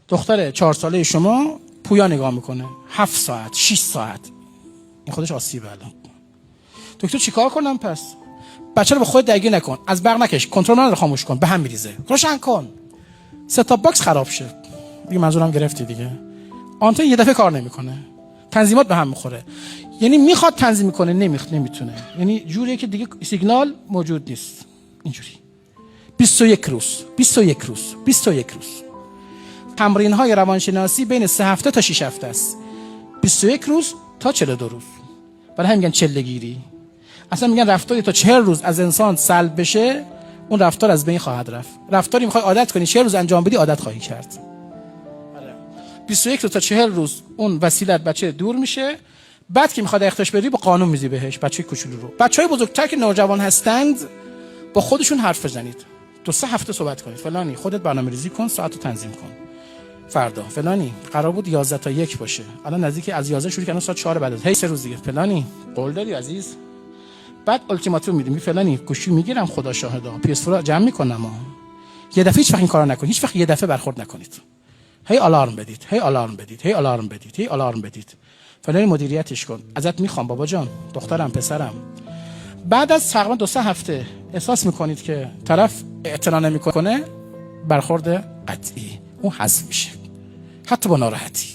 دختر 4 ساله شما پویا نگاه میکنه 7 ساعت 6 ساعت، این خودش آسیبه. الان دکتر چیکار کنم پس؟ بچه رو به خودت درگیر نکن، از برق نکش، کنترل من رو خاموش کن، به هم میریزه، روشن کن، ست تاپ باکس خراب شه دیگه. منظورم گرفتی دیگه. آنتن یه دفعه کار نمیکنه، تنظیمات به هم میخوره. یعنی میخواد تنظیم کنه نمیتونه، یعنی جوریه که دیگه سیگنال موجود نیست. اینجوری 21 روز تمرین های روانشناسی بین 3 هفته تا 6 هفته است. 21 روز تا 42 روز. برای همین میگن چله‌گیری. اصلا میگن رفتاری تا 40 روز از انسان سلب بشه، اون رفتار از بین خواهد رفت. رفتاری میخوای عادت کنی 40 روز انجام بدی، عادت خواهی کرد. 21 روز تا 40 روز اون وسیلت بچه دور میشه. بعد که میخواد اختش بری با قانون میزی بهش. بچه کوچولو رو، بچهای بزرگتر که نوجوان هستند با خودشون حرف بزنید. 2-3 هفته صحبت کنید. فلانی خودت برنامه‌ریزی کن، ساعتو تنظیم کن. فردا فلانی قرار بود 11 تا 1 باشه، الان نزدیک از 11 شروع کردن ساعت 4 بعد از. هی 3 روز دیگه فلانی قول دادی عزیز. بعد التیماتوم میدیم فلانی گوشی میگیرم، خدا شاهدا PS4 رو جمع میکنم. یه دفعه هیچ وقت این کارو نکنید، هیچ وقت یه دفعه برخورد نکنید. هی آلارم بدید. فلانی مدیریتش کن، ازت میخوام بابا جان، دخترم، پسرم. بعد از تقریبا 2-3 هفته احساس میکنید که طرف اعتنا نمیکنه، برخورد قطعی اون حذف میشه، حتی با ناراحتی.